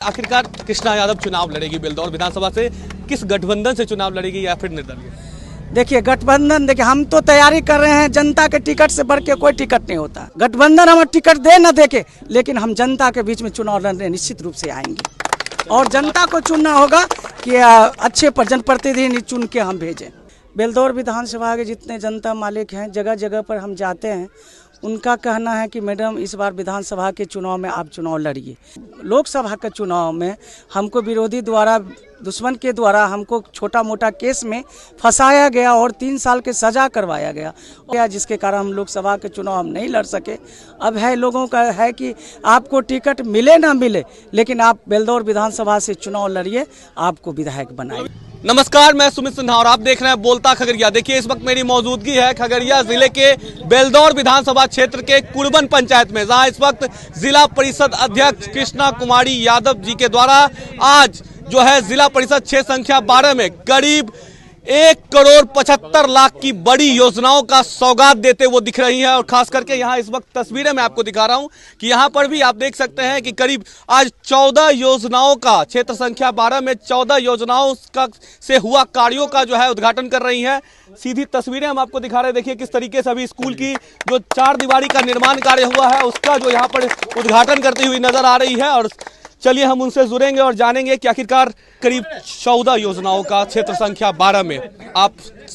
आखिरकार कृष्णा यादव चुनाव लड़ेगी बेलदौर विधानसभा से, किस गठबंधन से चुनाव लड़ेगी या फिर निर्दलीय? देखिए गठबंधन, देखिए हम तो तैयारी कर रहे हैं, जनता के टिकट से बढ़ के कोई टिकट नहीं होता। गठबंधन हमें टिकट दे न देके, लेकिन हम जनता के बीच में चुनाव लड़ने निश्चित रूप से आएंगे और जनता को चुनना होगा कि अच्छे जनप्रतिनिधि चुन के हम भेजें। बेलदौर विधानसभा के जितने जनता मालिक हैं, जगह जगह पर हम जाते हैं, उनका कहना है कि मैडम इस बार विधानसभा के चुनाव में आप चुनाव लड़िए। लोकसभा के चुनाव में हमको विरोधी द्वारा, दुश्मन के द्वारा हमको छोटा मोटा केस में फंसाया गया और 3 साल के सज़ा करवाया गया, जिसके कारण हम लोकसभा के चुनाव हम नहीं लड़ सके। अब है लोगों का है कि आपको टिकट मिले ना मिले, लेकिन आप बेलदौर विधानसभा से चुनाव लड़िए, आपको विधायक बनाइए। नमस्कार, मैं सुमित सिन्हा और आप देख रहे हैं बोलता खगड़िया। देखिए इस वक्त मेरी मौजूदगी है खगड़िया जिले के बेलदौर विधानसभा क्षेत्र के कुरबन पंचायत में, जहां इस वक्त जिला परिषद अध्यक्ष कृष्णा कुमारी यादव जी के द्वारा आज जो है जिला परिषद क्षेत्र संख्या 12 में करीब 1,75,00,000 की बड़ी योजनाओं का सौगात देते वो दिख रही है। और खास करके यहाँ इस वक्त तस्वीरें मैं आपको दिखा रहा हूँ कि यहाँ पर भी आप देख सकते हैं कि करीब आज 14 योजनाओं का, क्षेत्र संख्या 12 में 14 योजनाओं का से हुआ कार्यों का जो है उद्घाटन कर रही है। सीधी तस्वीरें हम आपको दिखा रहे हैं। देखिए किस तरीके से अभी स्कूल की जो 4 दीवारी का निर्माण कार्य हुआ है उसका जो यहाँ पर उद्घाटन करती हुई नजर आ रही है। और चलिए हम उनसे जुड़ेंगे और जानेंगे कि आखिरकार करीब 14 योजनाओं का क्षेत्र संख्या 12 में आप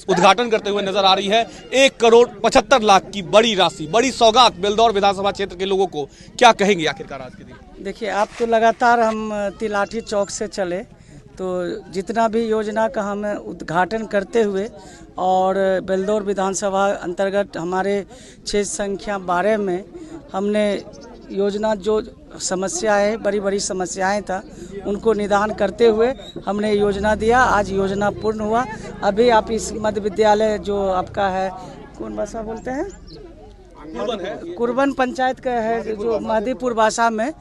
उद्घाटन करते हुए नजर आ रही है। 1,75,00,000 की बड़ी राशि, बड़ी सौगात बेलदौर विधानसभा क्षेत्र के लोगों को, क्या कहेंगे आखिरकार आज के दिन? देखिए आप तो लगातार हम तिलाठी चौक से चले, तो जितना भी योजना का हम उद्घाटन करते हुए और बेलदौर विधानसभा अंतर्गत हमारे क्षेत्र संख्या 12 में हमने योजना जो समस्याएं, बड़ी बड़ी समस्याएं था, उनको निदान करते हुए हमने योजना दिया। आज योजना पूर्ण हुआ। अभी आप इस मध्य विद्यालय जो आपका है, कौन भाषा बोलते हैं, कुरबन पंचायत का है, जो मधेपुर भाषा में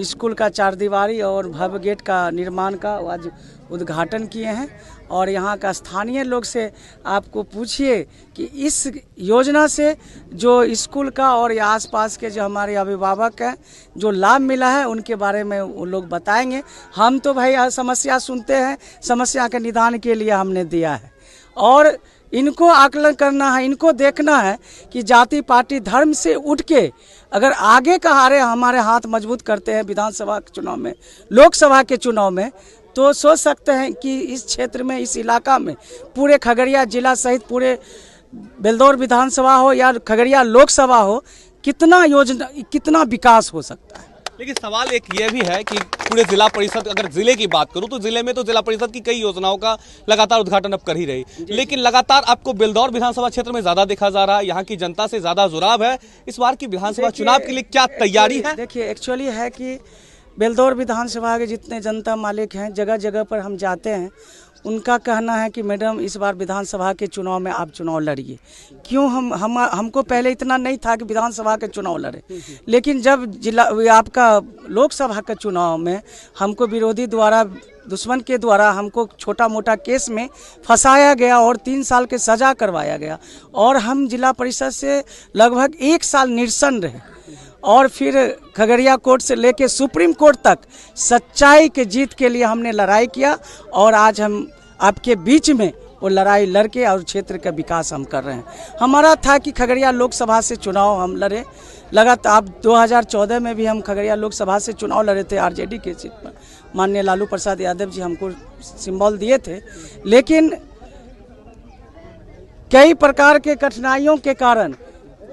स्कूल का 4 दीवारी और भव्य गेट का निर्माण का आज उद्घाटन किए हैं। और यहाँ का स्थानीय लोग से आपको पूछिए कि इस योजना से जो स्कूल का और आसपास के जो हमारे अभिभावक हैं, जो लाभ मिला है, उनके बारे में वो लोग बताएंगे। हम तो भाई समस्या सुनते हैं, समस्या के निदान के लिए हमने दिया है और इनको आकलन करना है, इनको देखना है कि जाति पार्टी धर्म से उठ के अगर आगे का हमारे हाथ मजबूत करते हैं विधानसभा के चुनाव में, लोकसभा के चुनाव में, तो सोच सकते हैं कि इस क्षेत्र में, इस इलाका में, पूरे खगड़िया जिला सहित पूरे बेलदौर विधानसभा हो या खगड़िया लोकसभा हो, कितना विकास हो सकता है। लेकिन सवाल एक ये भी है कि पूरे जिला परिषद, अगर जिले की बात करूं तो जिले में तो जिला परिषद की कई योजनाओं का लगातार उद्घाटन अब कर ही रही, लेकिन लगातार आपको बेलदौर विधानसभा क्षेत्र में ज्यादा देखा जा रहा है, यहाँ की जनता से ज्यादा जुड़ाव है। इस बार की विधानसभा चुनाव के लिए क्या तैयारी है? देखिए एक्चुअली है कि बेलदौर विधानसभा के जितने जनता मालिक हैं, जगह जगह पर हम जाते हैं, उनका कहना है कि मैडम इस बार विधानसभा के चुनाव में आप चुनाव लड़िए। क्यों हमको पहले इतना नहीं था कि विधानसभा के चुनाव लड़े, लेकिन जब आपका लोकसभा के चुनाव में हमको विरोधी द्वारा, दुश्मन के द्वारा हमको छोटा मोटा केस में फंसाया गया और 3 साल के सज़ा करवाया गया और हम जिला परिषद से लगभग 1 साल निरसन रहे और फिर खगड़िया कोर्ट से लेके सुप्रीम कोर्ट तक सच्चाई के जीत के लिए हमने लड़ाई किया और आज हम आपके बीच में वो लड़ाई लड़के और क्षेत्र का विकास हम कर रहे हैं। हमारा था कि खगड़िया लोकसभा से चुनाव हम लड़े, लगातार। आप 2014 में भी हम खगड़िया लोकसभा से चुनाव लड़े थे आरजेडी के सीट पर, माननीय लालू प्रसाद यादव जी हमको सिंबल दिए थे, लेकिन कई प्रकार के कठिनाइयों के कारण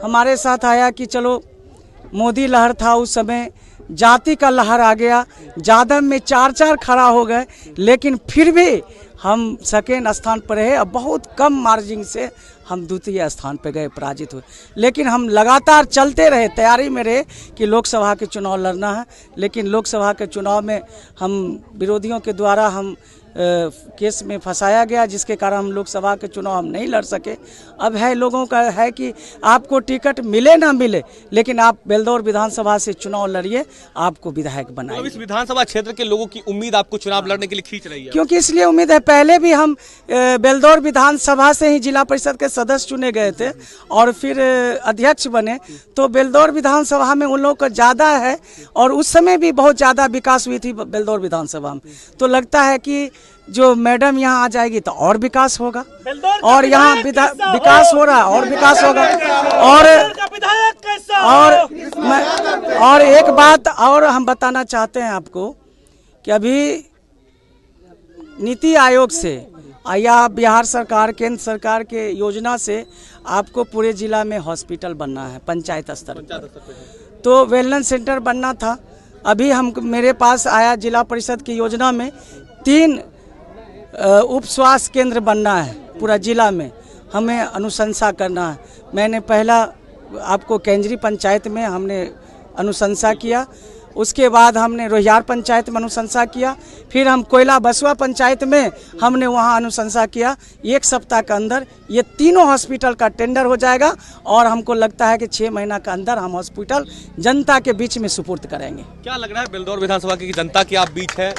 हमारे साथ आया कि चलो मोदी लहर था, उस समय जाति का लहर आ गया, जादव में 4-4 खड़ा हो गए, लेकिन फिर भी हम सेकेंड स्थान पर रहे और बहुत कम मार्जिन से हम द्वितीय स्थान पर गए, पराजित हुए। लेकिन हम लगातार चलते रहे, तैयारी में रहे कि लोकसभा के चुनाव लड़ना है, लेकिन लोकसभा के चुनाव में हम विरोधियों के द्वारा हम केस में फंसाया गया, जिसके कारण हम लोकसभा के चुनाव हम नहीं लड़ सके। अब है लोगों का है कि आपको टिकट मिले ना मिले, लेकिन आप बेलदौर विधानसभा से चुनाव लड़िए, आपको विधायक बनाएंगे। अब इस विधानसभा क्षेत्र के लोगों की उम्मीद आपको चुनाव लड़ने के लिए खींच रही है, क्योंकि इसलिए उम्मीद है, पहले भी हम बेलदौर विधानसभा से ही जिला परिषद के सदस्य चुने गए थे और फिर अध्यक्ष बने, तो बेलदौर विधानसभा में उन लोगों का ज़्यादा है और उस समय भी बहुत ज़्यादा विकास हुई थी बेलदौर विधानसभा में। तो लगता है कि जो मैडम यहाँ आ जाएगी तो और विकास होगा, और यहाँ विकास हो रहा है और विकास होगा। और एक बात और हम बताना चाहते हैं आपको कि अभी नीति आयोग से या बिहार सरकार, केंद्र सरकार के योजना से आपको पूरे जिला में हॉस्पिटल बनना है, पंचायत स्तर पर। तो वेलनेस सेंटर बनना था, अभी हम मेरे पास आया जिला परिषद की योजना में 3 उप स्वास्थ्य केंद्र बनना है पूरा जिला में, हमें अनुशंसा करना है। मैंने पहला आपको केंजरी पंचायत में हमने अनुशंसा किया, उसके बाद हमने रोहियार पंचायत में अनुशंसा किया, फिर हम कोयला बसुआ पंचायत में हमने वहां अनुशंसा किया। 1 सप्ताह के अंदर ये तीनों हॉस्पिटल का टेंडर हो जाएगा और हमको लगता है कि 6 महीना के अंदर हम हॉस्पिटल जनता के बीच में सुपुर्द करेंगे। क्या लग रहा है बेलदौर विधानसभा की जनता की आप बीच है,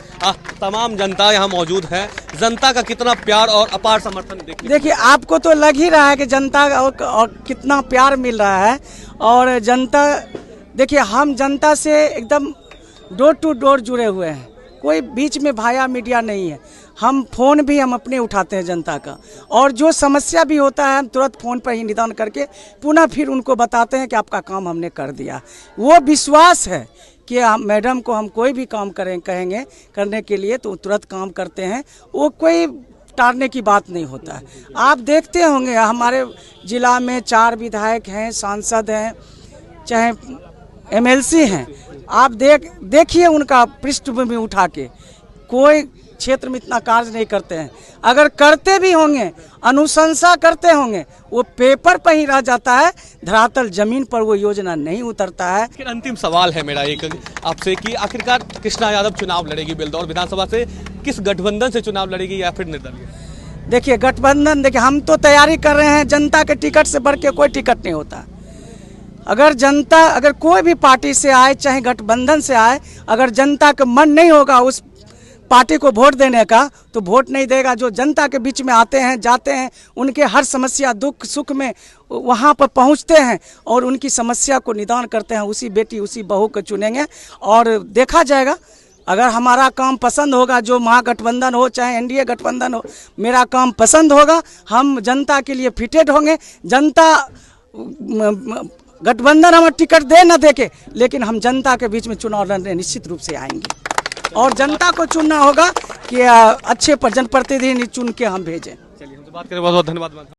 तमाम जनता यहाँ मौजूद है, जनता का कितना प्यार और अपार समर्थन देखिए आपको तो लग ही रहा है कि जनता और कितना प्यार मिल रहा है। और जनता देखिए, हम जनता से एकदम डोर टू डोर जुड़े हुए हैं, कोई बीच में भाया मीडिया नहीं है। हम फ़ोन भी हम अपने उठाते हैं जनता का, और जो समस्या भी होता है हम तुरंत फ़ोन पर ही निदान करके पुनः फिर उनको बताते हैं कि आपका काम हमने कर दिया। वो विश्वास है कि हम मैडम को हम कोई भी काम कहेंगे करने के लिए तो तुरंत काम करते हैं, वो कोई टालने की बात नहीं होता है। आप देखते होंगे हमारे ज़िला में 4 विधायक हैं, सांसद हैं, चाहे MLC हैं, आप देखिए उनका पृष्ठभूमि उठा के, कोई क्षेत्र में इतना कार्य नहीं करते हैं। अगर करते भी होंगे, अनुशंसा करते होंगे, वो पेपर पर ही रह जाता है, धरातल जमीन पर वो योजना नहीं उतरता है। फिर अंतिम सवाल है मेरा एक आपसे कि आखिरकार कृष्णा यादव चुनाव लड़ेगी बेलदौर विधानसभा से, किस गठबंधन से चुनाव लड़ेगी या फिर निर्दलीय? देखिए गठबंधन, देखिए हम तो तैयारी कर रहे हैं, जनता के टिकट से बढ़ के कोई टिकट नहीं होता। अगर कोई भी पार्टी से आए, चाहे गठबंधन से आए, अगर जनता का मन नहीं होगा उस पार्टी को वोट देने का, तो वोट नहीं देगा। जो जनता के बीच में आते हैं, जाते हैं, उनके हर समस्या दुख सुख में वहाँ पर पहुँचते हैं और उनकी समस्या को निदान करते हैं, उसी बेटी उसी बहू को चुनेंगे और देखा जाएगा। अगर हमारा काम पसंद होगा, जो महागठबंधन हो चाहे NDA गठबंधन हो, मेरा काम पसंद होगा, हम जनता के लिए फिटेड होंगे। जनता गठबंधन हमें टिकट दे न दे के, लेकिन हम जनता के बीच में चुनाव लड़ने निश्चित रूप से आएंगे और जनता को चुनना होगा कि अच्छे जनप्रतिनिधि चुन के हम भेजें। चलिए, हमसे बात करें, बहुत बहुत धन्यवाद।